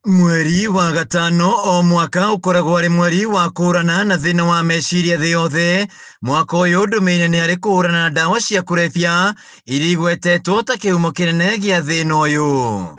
Mweri wa gatano o mwaka ukoragwo ari mweri wa kurana na thina wa meciria thi yothe. Mwaka uyu ndumeine ni ari kurana na ndawa cia kurebia iria igwetetwo ta kihumo kinene gia thina uyu.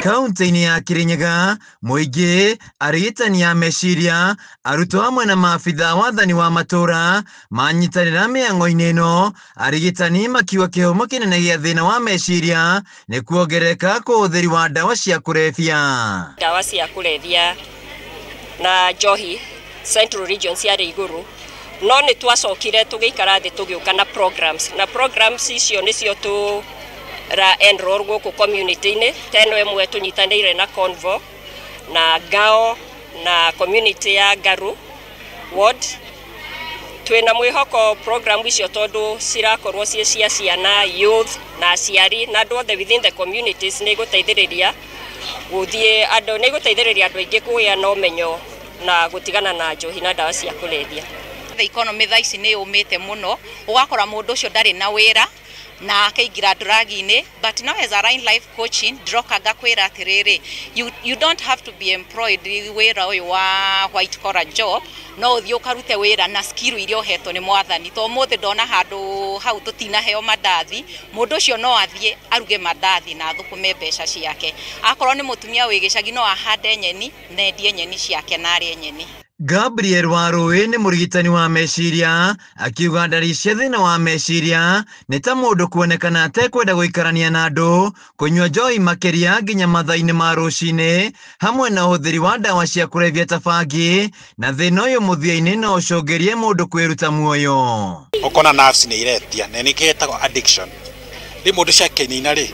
Kaunti-ini ya Kirinyaga, muingi, arigitani a meciria, arutwo hamwe na maabitha wathani wa matura manyitanira miango-ini ino, arigitani makiuga kihumo kinene gia thina wa meciria ni kuongerereka kwa uthiri wa ndawa cia kurebia. Ndawa cia kurebia na njohi Central Region ciarĩ iguru, no nĩ twacokire tũgĩikara thĩ tũgĩũka na programs icio nĩcio enroll gũkũ community-inĩ. Teno ĩmwe tũnyitanĩire na Convo na Ngao na community ya Ngaru ward. Twĩna mwĩhoko program icio tondũ cirakorwo cia ciana, youth na aciari na andũ othe within the communities nĩ gũteithĩrĩria gũthiĩ andũ, nĩ gũteithĩrĩria andũ aingĩ kũgĩa na ũmenyo na gũtigana na njohi na ndawa cia kũrebia. The economy thaa ici nĩ ũmĩte mũno, ũgakora mũndũ ũcio ndarĩ na wĩra na akaingira drug-inĩ, but now as a Rhine Life coaching droka ngakwĩra atĩrĩrĩ, you don't have to be employed wĩra ũyũ wa white collar job, no ũthiĩ ũkarute wĩra na skill iria ũhetwo nĩ mwathani. To mũthĩ ndona handũ hau tũtinaheo mandathi, mũndũ ũcio no athiĩ aruge mandathi na thũkũme mbeca ciake. Akorwo nĩ mũtumia wĩ gĩcagi no ahande nyeni na endie nyeni ciake na arĩe nyeni. Gabriel Warũĩ nĩ mũrigitani wa meciria, akiuga ndari cia thĩna wa meciria nĩ ta mũndũ kuonekana atekwenda gũikarania na andũ, kũnyua njohi makĩria nginya mathaa-inĩ ma rũcinĩ, hamwe na ũhũthĩri wa ndawa cia kũrebia ta bangi, na thĩna ũyũ mũthia-inĩ no ũcũngĩrie mũndũ kwĩruta muoyo. Ũkona nerves nĩ iretia na nĩkĩo gĩtagwo addiction. Rĩ mũndũ ciakĩnina rĩ,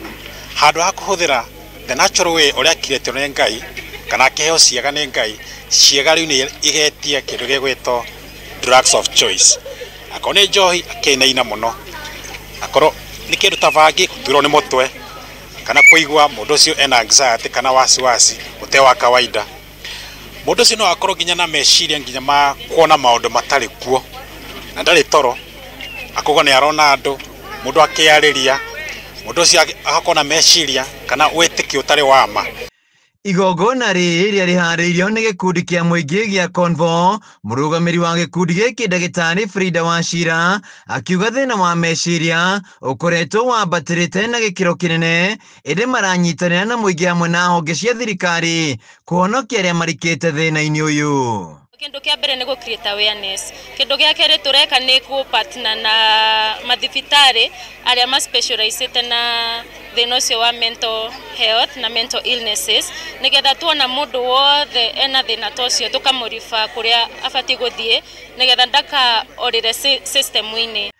handũ ha kũhũthĩra the natural way ũrĩa akĩretwo nĩ Ngai kana akĩheo ciaga nĩ Ngai, ciaga rĩu nĩ igetia kĩndũ gĩa gwĩtwo drugs of choice. Akorwo nĩ njohi akĩinaina mũno, akorwo nĩ kĩndũ ta bangi gũturwo nĩ mũtwe kana kũigua mũndũ ũcio ena anxiety kana wasiwasi ũte wa kawaida. Mũndũ ũcio no akorwo nginya na meciria nginya ma kuona maũndũ matarĩ kuo na ndarĩ toro, akauga nĩ arona andũ, mũndũ akĩarĩria, mũndũ ũcio agakorwo na meciria kana wĩtĩkio ũtarĩ wa ma. Igongona rĩrĩa rĩharĩirio nĩ gĩkundi kĩa mũingĩ gĩa Convo, mũrũgamĩri wa gĩkundi gĩkĩ ndagĩtarĩ Frida Wachira akiuga thĩna wa meciria ũkoretwo wambatĩrĩte na gĩkĩro kĩnene, ĩndĩ maranyitanĩra na mũingĩ hamwe na honge cia thirikari kũhonokia arĩa marikĩte thĩna-inĩ ũyũ. Kĩndũ kĩa mbere nĩ create awareness. Kĩndũ gĩa kerĩ tũreka nĩ partner na mathibitarĩ arĩa specialize na thĩna ũcio wa mental health na mental illnesses, nĩgetha tuona mũndũ wothe ena thĩna ta ũcio tũkamũriba kũrĩa abatiĩ gũthiĩ nĩgetha ndakaorĩre system-inĩ.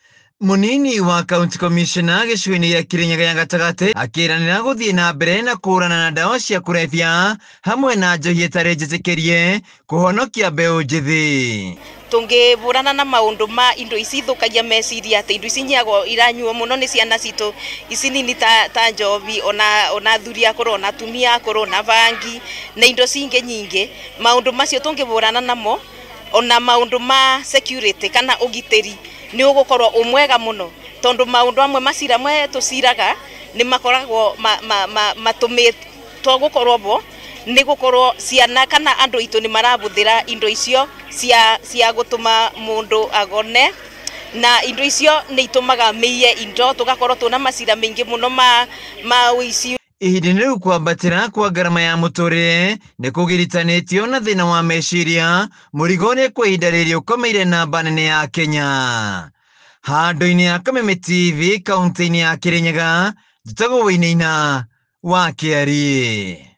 Munini wa County Commissioner gĩcigo-inĩ gĩa Kirinyaga ya gatagatĩ akĩranĩra gũthiĩ na mbere na kũhũrana na ndawa cia kũrebia hamwe na njohi ĩtarĩ njĩtĩkĩrie kũhonokia mbeũ njĩthĩ. Tũngĩhũrana na maũndũ ma indo ici ithũkagia meciria, atĩ indo ici nyagwo iranyuo mũno nĩ ciana citũ ici nini ta njovi, ona athuri akorwo na atumia akorwo na bangi na indo cingĩ nyingĩ. Maũndũ macio tũngĩhũrana namo, ona maũndũ ma security kana ũgitĩri nĩ ũgũkorwo ũmwega mũno, tondũ maũndũ amwe macira mwe tũciraga nĩ makoragwo matũmĩtwo gũkorwo bo nĩ gũkorwo ciana kana andũ aitũ nĩ marabũthĩra indo icio cia gũtũma mũndũ agone, na indo icio nĩ itũmaga mĩiye indo, tũgakorwo tũna macira maingĩ mũno ma ũici. Ihinda-inĩ rĩu kwambatĩra kwa ngarama ya mũtũrĩre nĩ kũgiritanĩtio na thĩna wa meciria, mũrigo nĩ kwa ihinda rĩrĩ ũkomeire namba nene ya Kenya. Handũ-inĩ ya Kameme TV kaunti-inĩ ya Kirinyaga, njĩtagwo Wĩinaina wa Kĩarĩ.